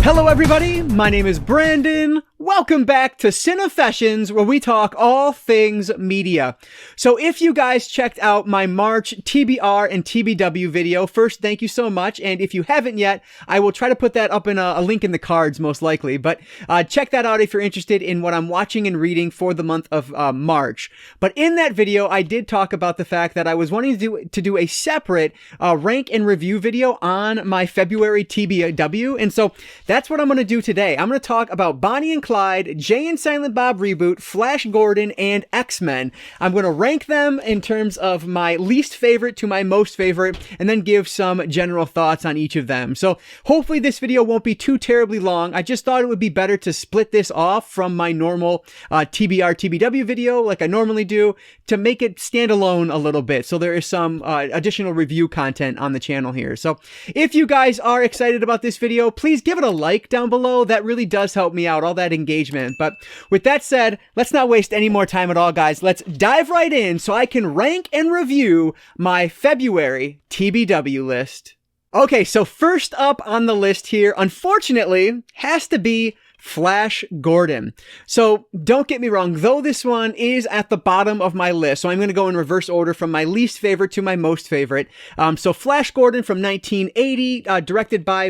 Hello everybody, my name is Brandon. Welcome back to Cinefessions, where we talk all things media. So if you guys checked out my March TBR and TBW video, first, thank you so much. And if you haven't yet, I will try to put that up in a link in the cards, most likely. But check that out if you're interested in what I'm watching and reading for the month of March. But in that video, I did talk about the fact that I was wanting to do a separate rank and review video on my February TBW. And so that's what I'm going to do today. I'm going to talk about Bonnie and Clyde, Jay and Silent Bob Reboot, Flash Gordon, and X-Men. I'm going to rank them in terms of my least favorite to my most favorite, and then give some general thoughts on each of them. So hopefully this video won't be too terribly long. I just thought it would be better to split this off from my normal TBR, TBW video like I normally do, to make it stand alone a little bit. So there is some additional review content on the channel here. So if you guys are excited about this video, please give it a like down below. That really does help me out, all that engagement. But with that said, let's not waste any more time at all, guys. Let's dive right in so I can rank and review my February TBW list. Okay, so first up on the list here, unfortunately, has to be Flash Gordon. So don't get me wrong, though this one is at the bottom of my list, so I'm going to go in reverse order from my least favorite to my most favorite. So Flash Gordon from 1980, directed by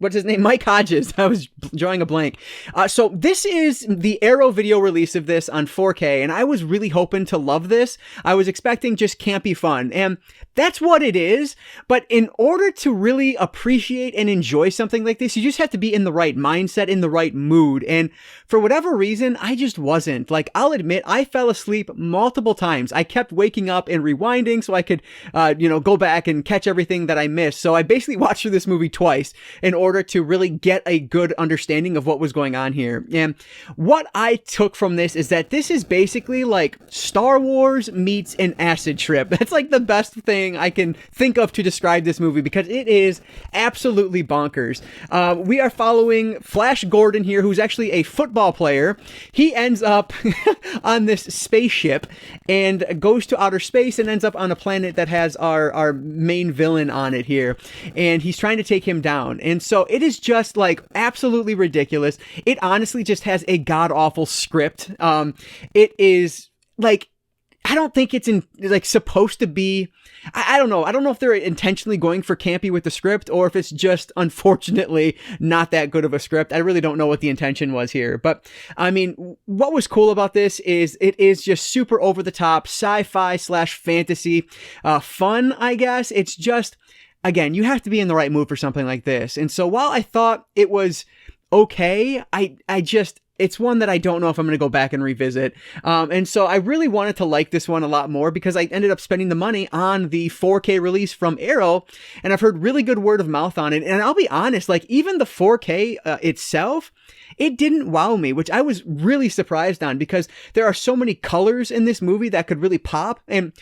what's his name? Mike Hodges. I was drawing a blank. So this is the Arrow video release of this on 4K, and I was really hoping to love this. I was expecting just campy fun, and that's what it is. But in order to really appreciate and enjoy something like this, you just have to be in the right mindset, in the right mood. And for whatever reason, I just wasn't. Like, I'll admit, I fell asleep multiple times. I kept waking up and rewinding so I could, go back and catch everything that I missed. So I basically watched through this movie twice in order to really get a good understanding of what was going on here. And what I took from this is that this is basically like Star Wars meets an acid trip. That's like the best thing I can think of to describe this movie, because it is absolutely bonkers. We are following Flash Gordon here, who's actually a football player. He ends up on this spaceship and goes to outer space and ends up on a planet that has our main villain on it here. And he's trying to take him down. And so it is just like absolutely ridiculous. It honestly just has a god-awful script. It is like, I don't think it's supposed to be, I don't know. I don't know if they're intentionally going for campy with the script, or if it's just unfortunately not that good of a script. I really don't know what the intention was here. But I mean, what was cool about this is it is just super over the top sci-fi / fantasy fun, I guess. It's just, again, you have to be in the right mood for something like this. And so while I thought it was okay, it's one that I don't know if I'm going to go back and revisit. And so I really wanted to like this one a lot more, because I ended up spending the money on the 4K release from Arrow, and I've heard really good word of mouth on it. And I'll be honest, like, even the 4K itself, it didn't wow me, which I was really surprised on, because there are so many colors in this movie that could really pop, and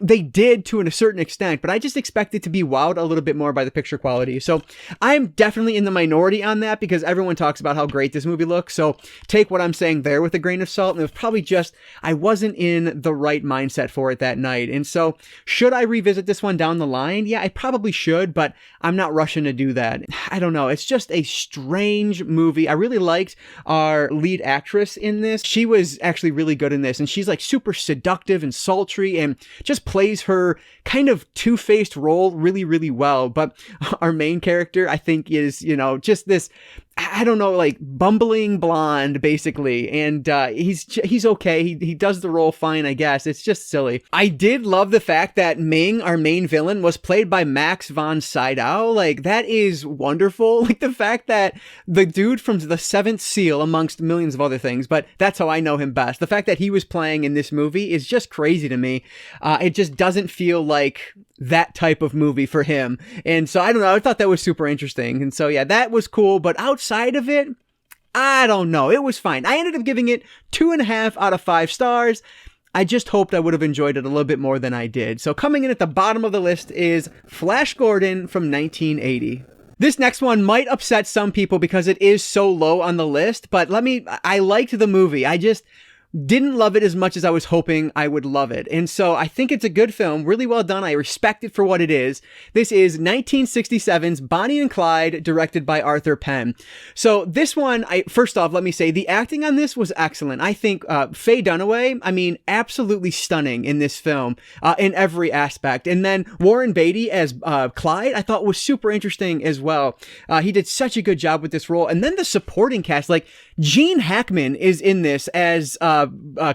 they did to a certain extent, but I just expected to be wowed a little bit more by the picture quality. So I'm definitely in the minority on that, because everyone talks about how great this movie looks. So take what I'm saying there with a grain of salt. And it was probably just, I wasn't in the right mindset for it that night. And so should I revisit this one down the line? Yeah, I probably should, but I'm not rushing to do that. I don't know. It's just a strange movie. I really liked our lead actress in this. She was actually really good in this, and she's like super seductive and sultry and just plays her kind of two-faced role really, really well. But our main character, I think, is, just this, I don't know, like bumbling blonde, basically. And he's okay. He does the role fine, I guess. It's just silly. I did love the fact that Ming, our main villain, was played by Max von Sydow. Like, that is wonderful. Like, the fact that the dude from The Seventh Seal, amongst millions of other things, but that's how I know him best, the fact that he was playing in this movie is just crazy to me. It just doesn't feel like that type of movie for him. And so I don't know, I thought that was super interesting. And so yeah, that was cool. But outside of it, I don't know, it was fine. I ended up giving it 2.5 out of 5 stars. I just hoped I would have enjoyed it a little bit more than I did. So coming in at the bottom of the list is Flash Gordon from 1980. This next one might upset some people because it is so low on the list, but I liked the movie. didn't love it as much as I was hoping I would love it. And so I think it's a good film, really well done. I respect it for what it is. This is 1967's Bonnie and Clyde, directed by Arthur Penn. So this one, first off, let me say the acting on this was excellent. I think Faye Dunaway, I mean, absolutely stunning in this film in every aspect. And then Warren Beatty as Clyde, I thought was super interesting as well. He did such a good job with this role. And then the supporting cast, like Gene Hackman is in this as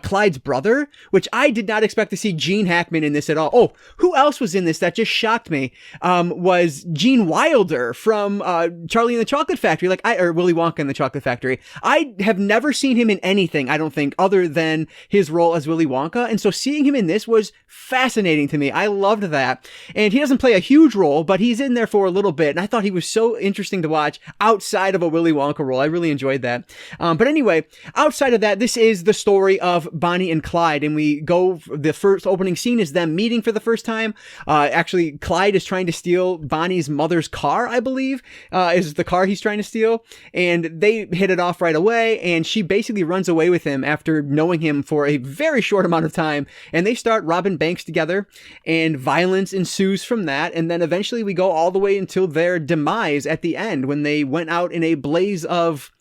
Clyde's brother, which I did not expect to see Gene Hackman in this at all. Oh, who else was in this that just shocked me? Was Gene Wilder from Charlie and the Chocolate Factory, or Willy Wonka and the Chocolate Factory. I have never seen him in anything, I don't think, other than his role as Willy Wonka. And so seeing him in this was fascinating to me. I loved that. And he doesn't play a huge role, but he's in there for a little bit. And I thought he was so interesting to watch outside of a Willy Wonka role. I really enjoyed that. But anyway, outside of that, this is the story of Bonnie and Clyde, and the first opening scene is them meeting for the first time. Actually, Clyde is trying to steal Bonnie's mother's car, I believe, is the car he's trying to steal, and they hit it off right away, and she basically runs away with him after knowing him for a very short amount of time, and they start robbing banks together, and violence ensues from that, and then eventually we go all the way until their demise at the end, when they went out in a blaze of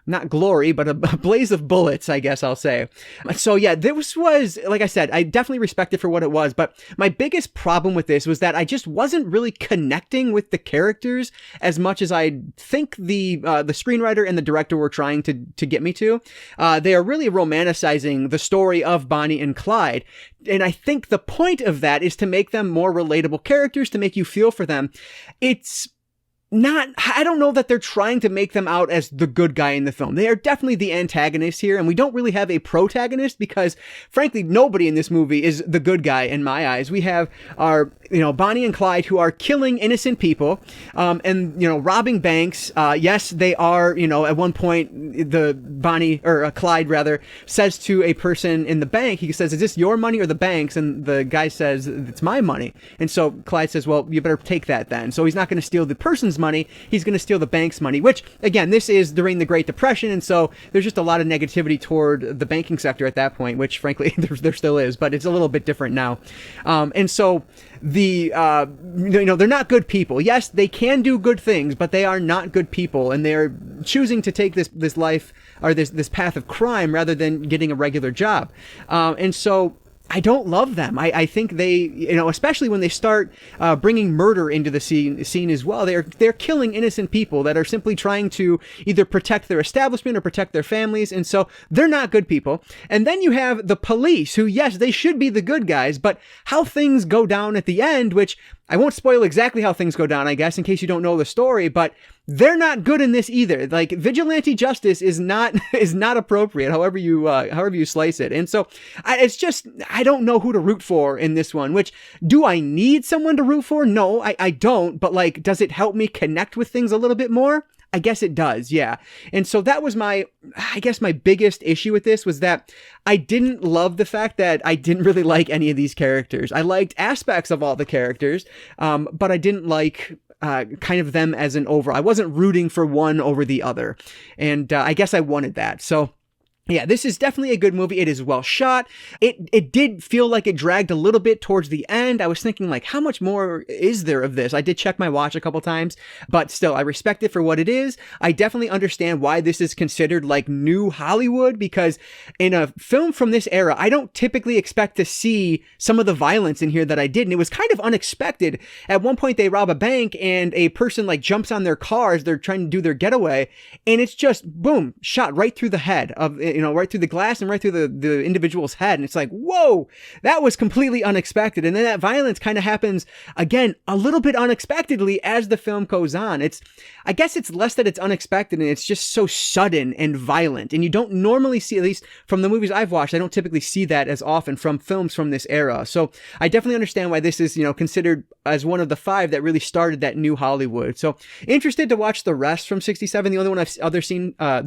not glory, but a blaze of bullets, I guess I'll say. So yeah, this was, like I said, I definitely respect it for what it was, but my biggest problem with this was that I just wasn't really connecting with the characters as much as I think the screenwriter and the director were trying to get me to. They are really romanticizing the story of Bonnie and Clyde. And I think the point of that is to make them more relatable characters, to make you feel for them. I don't know that they're trying to make them out as the good guy in the film. They are definitely the antagonist here, and we don't really have a protagonist because, frankly, nobody in this movie is the good guy in my eyes. We have our, Bonnie and Clyde who are killing innocent people, and, robbing banks. Yes, they are, at one point, Clyde rather, says to a person in the bank, he says, "Is this your money or the bank's?" And the guy says, "It's my money." And so Clyde says, "Well, you better take that then." So he's not going to steal the person's money, he's going to steal the bank's money, which again, this is during the Great Depression, and so there's just a lot of negativity toward the banking sector at that point, which frankly there still is, but it's a little bit different now. And so they're not good people. Yes, they can do good things, but they are not good people, and they're choosing to take this life, or this path of crime, rather than getting a regular job. And so I don't love them. I think they, especially when they start bringing murder into the scene as well. They're killing innocent people that are simply trying to either protect their establishment or protect their families, and so they're not good people. And then you have the police, who, yes, they should be the good guys, but how things go down at the end, which I won't spoil exactly how things go down, I guess, in case you don't know the story, but they're not good in this either. Like, vigilante justice is not appropriate, however you slice it. And so I don't know who to root for in this one, which, do I need someone to root for? No, I don't. But like, does it help me connect with things a little bit more? I guess it does, yeah. And so that was my biggest issue with this, was that I didn't love the fact that I didn't really like any of these characters. I liked aspects of all the characters, but I didn't like kind of them as an overall. I wasn't rooting for one over the other. And I guess I wanted that. So yeah, this is definitely a good movie. It is well shot. It did feel like it dragged a little bit towards the end. I was thinking, like, how much more is there of this? I did check my watch a couple times, but still, I respect it for what it is. I definitely understand why this is considered like new Hollywood, because in a film from this era, I don't typically expect to see some of the violence in here that I did. And it was kind of unexpected. At one point, they rob a bank and a person like jumps on their car as they're trying to do their getaway. And it's just, boom, shot right through the head of, right through the glass and right through the individual's head. And it's like, whoa, that was completely unexpected. And then that violence kind of happens again, a little bit unexpectedly as the film goes on. I guess it's less that it's unexpected and it's just so sudden and violent. And you don't normally see, at least from the movies I've watched, I don't typically see that as often from films from this era. So I definitely understand why this is, considered as one of the 5 that really started that new Hollywood. So interested to watch the rest from 67. The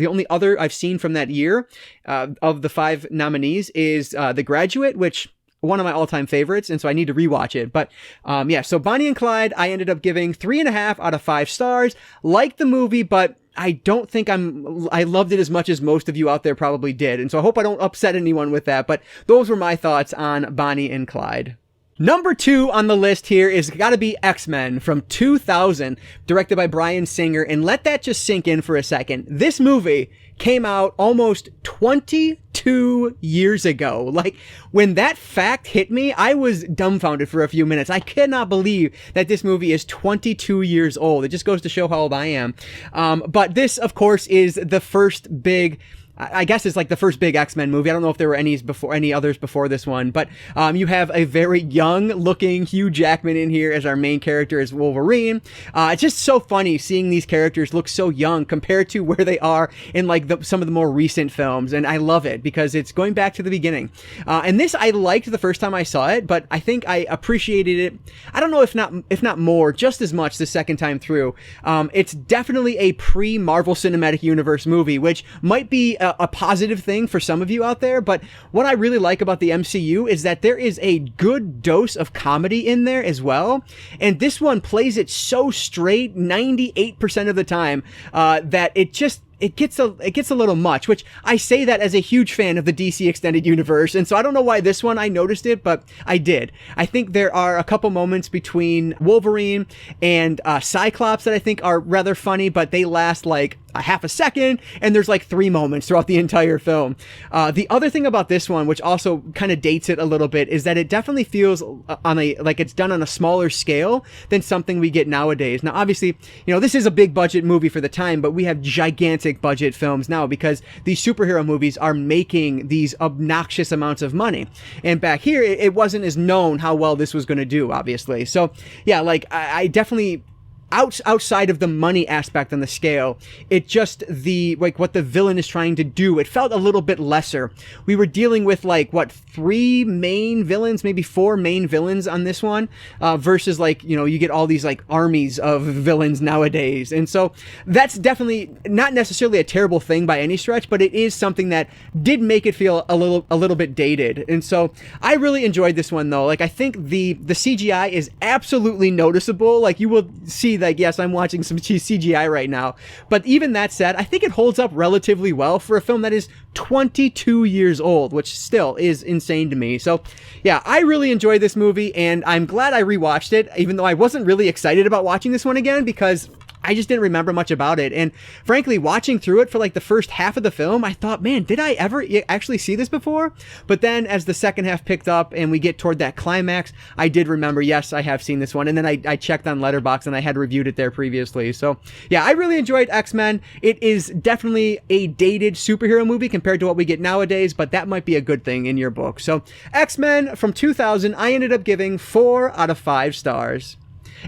only other I've seen from that year, of the 5 nominees is The Graduate, which one of my all-time favorites, and so I need to rewatch it. But yeah, so Bonnie and Clyde, I ended up giving 3.5 out of 5 stars. Like the movie, but I don't think I loved it as much as most of you out there probably did. And so I hope I don't upset anyone with that, but those were my thoughts on Bonnie and Clyde. Number 2 on the list here is gotta be X-Men from 2000, directed by Bryan Singer. And let that just sink in for a second. This movie came out almost 22 years ago. Like, when that fact hit me, I was dumbfounded for a few minutes. I cannot believe that this movie is 22 years old. It just goes to show how old I am. But this, of course, is the first big, I guess it's like the first big X-Men movie. I don't know if there were any others before this one, but you have a very young looking Hugh Jackman in here as our main character as Wolverine. It's just so funny seeing these characters look so young compared to where they are in like some of the more recent films. And I love it because it's going back to the beginning. And this I liked the first time I saw it, but I think I appreciated it. I don't know if not more, just as much the second time through. It's definitely a pre-Marvel Cinematic Universe movie, which might be a positive thing for some of you out there, but what I really like about the MCU is that there is a good dose of comedy in there as well, and this one plays it so straight 98% of the time that it gets a little much, which I say that as a huge fan of the DC Extended Universe, and so I don't know why this one I noticed it, but I did. I think there are a couple moments between Wolverine and Cyclops that I think are rather funny, but they last like a half a second, and there's like 3 moments throughout the entire film. The other thing about this one, which also kind of dates it a little bit, is that it definitely feels like it's done on a smaller scale than something we get nowadays. Now, obviously, this is a big budget movie for the time, but we have gigantic budget films now because these superhero movies are making these obnoxious amounts of money. And back here, it wasn't as known how well this was going to do, obviously. So yeah, like I definitely, outside of the money aspect on the scale, it just what the villain is trying to do, it felt a little bit lesser. We were dealing with 3 main villains, maybe 4 main villains on this one, versus you get all these armies of villains nowadays. And so that's definitely not necessarily a terrible thing by any stretch, but it is something that did make it feel a little bit dated. And so I really enjoyed this one though. I think the CGI is absolutely noticeable. You will see yes, I'm watching some CGI right now. But even that said, I think it holds up relatively well for a film that is 22 years old, which still is insane to me. So yeah, I really enjoyed this movie, and I'm glad I rewatched it, even though I wasn't really excited about watching this one again because I just didn't remember much about it. And frankly, watching through it for the first half of the film, I thought, man, did I ever actually see this before? But then as the second half picked up and we get toward that climax, I did remember, yes, I have seen this one. And then I checked on Letterboxd and I had reviewed it there previously. So yeah, I really enjoyed X-Men. It is definitely a dated superhero movie compared to what we get nowadays, but that might be a good thing in your book. So X-Men from 2000, I ended up giving 4 out of 5 stars.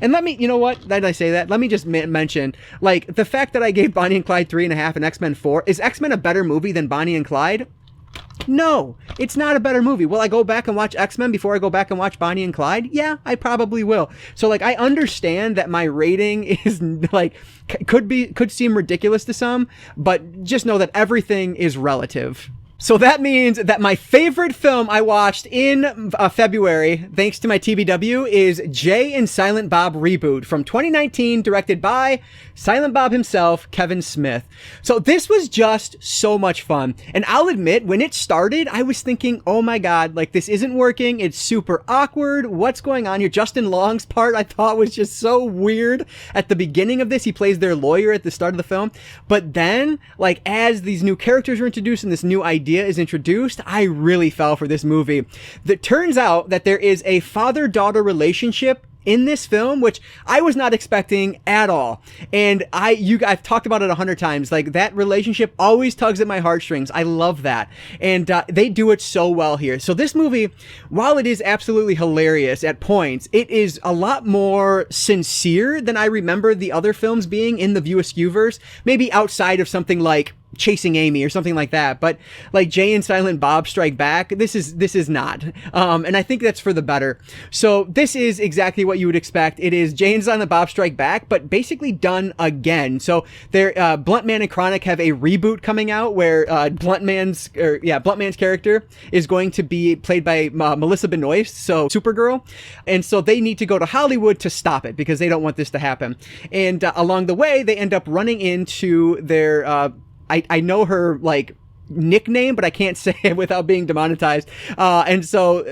And let me, you know what, did I say that? Let me just mention, the fact that I gave Bonnie and Clyde 3.5 and X-Men 4, is X-Men a better movie than Bonnie and Clyde? No, it's not a better movie. Will I go back and watch X-Men before I go back and watch Bonnie and Clyde? Yeah, I probably will. So I understand that my rating is could seem ridiculous to some, but just know that everything is relative. So that means that my favorite film I watched in February, thanks to my TBW, is Jay and Silent Bob Reboot from 2019, directed by Silent Bob himself, Kevin Smith. So this was just so much fun. And I'll admit, when it started, I was thinking, oh my God, this isn't working. It's super awkward. What's going on here? Justin Long's part I thought was just so weird at the beginning of this. He plays their lawyer at the start of the film. But then, as these new characters are introduced and this new idea is introduced, I really fell for this movie. It turns out that there is a father-daughter relationship in this film, which I was not expecting at all. And I've talked about it 100 times. That relationship always tugs at my heartstrings. I love that. And they do it so well here. So this movie, while it is absolutely hilarious at points, it is a lot more sincere than I remember the other films being in the View Askew verse, maybe outside of something like Chasing Amy or something like that. But like Jay and Silent Bob Strike Back, this is not. And I think that's for the better. So this is exactly what you would expect. It is Jay and Silent Bob Strike Back, but basically done again. So they're, Blunt Man and Chronic have a reboot coming out where Blunt Man's character is going to be played by Melissa Benoist, so Supergirl. And so they need to go to Hollywood to stop it because they don't want this to happen. And along the way, they end up running into their I know her, like, nickname, but I can't say it without being demonetized. And so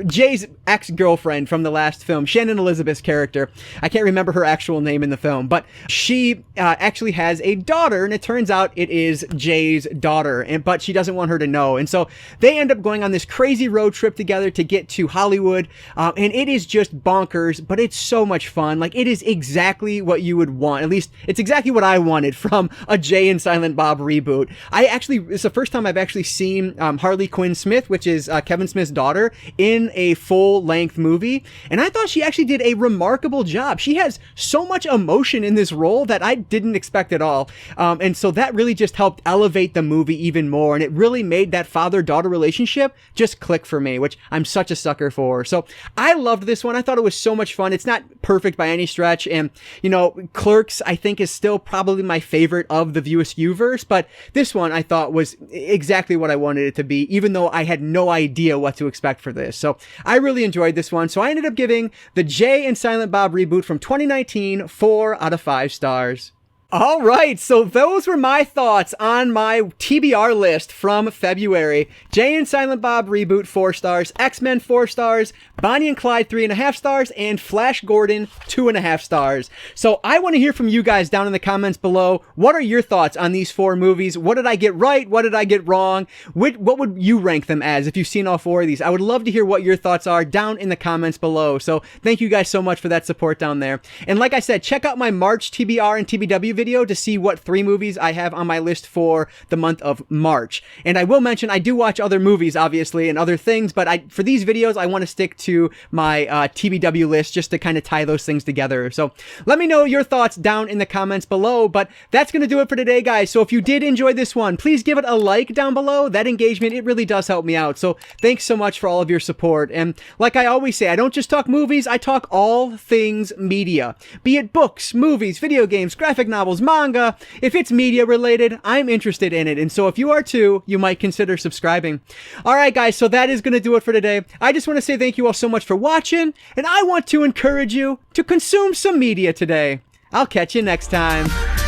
Jay's ex-girlfriend from the last film, Shannon Elizabeth's character, I can't remember her actual name in the film, but she actually has a daughter, and it turns out it is Jay's daughter, but she doesn't want her to know. And so they end up going on this crazy road trip together to get to Hollywood, and it is just bonkers, but it's so much fun. Like, it is exactly what you would want. At least it's exactly what I wanted from a Jay and Silent Bob reboot. It's the first time I've actually seen Harley Quinn Smith, which is Kevin Smith's daughter, in a full-length movie, and I thought she actually did a remarkable job. She has so much emotion in this role that I didn't expect at all, and so that really just helped elevate the movie even more, and it really made that father-daughter relationship just click for me, which I'm such a sucker for. So I loved this one. I thought it was so much fun. It's not perfect by any stretch, and, you know, Clerks, I think, is still probably my favorite of the View Askew-verse, but this one I thought was exactly what I wanted it to be, even though I had no idea what to expect for this. So I really enjoyed this one. So I ended up giving the Jay and Silent Bob reboot from 2019 4 out of 5 stars. All right, so those were my thoughts on my TBR list from February. Jay and Silent Bob reboot 4 stars, X-Men 4 stars, Bonnie and Clyde 3.5 stars, and Flash Gordon 2.5 stars. So I want to hear from you guys down in the comments below. What are your thoughts on these 4 movies? What did I get right? What did I get wrong? What would you rank them as if you've seen all 4 of these? I would love to hear what your thoughts are down in the comments below. So thank you guys so much for that support down there. And like I said, check out my March TBR and TBW video to see what 3 movies I have on my list for the month of March. And I will mention I do watch other movies, obviously, and other things, but for these videos, I want to stick to my TBW list just to kind of tie those things together. So let me know your thoughts down in the comments below, but that's going to do it for today, guys. So if you did enjoy this one, please give it a like down below. That engagement, it really does help me out. So thanks so much for all of your support. And like I always say, I don't just talk movies, I talk all things media. Be it books, movies, video games, graphic novels, manga. If it's media related, I'm interested in it. And so if you are too, you might consider subscribing. All right, guys, so that is going to do it for today. I just want to say thank you all so much for watching, and I want to encourage you to consume some media today. I'll catch you next time.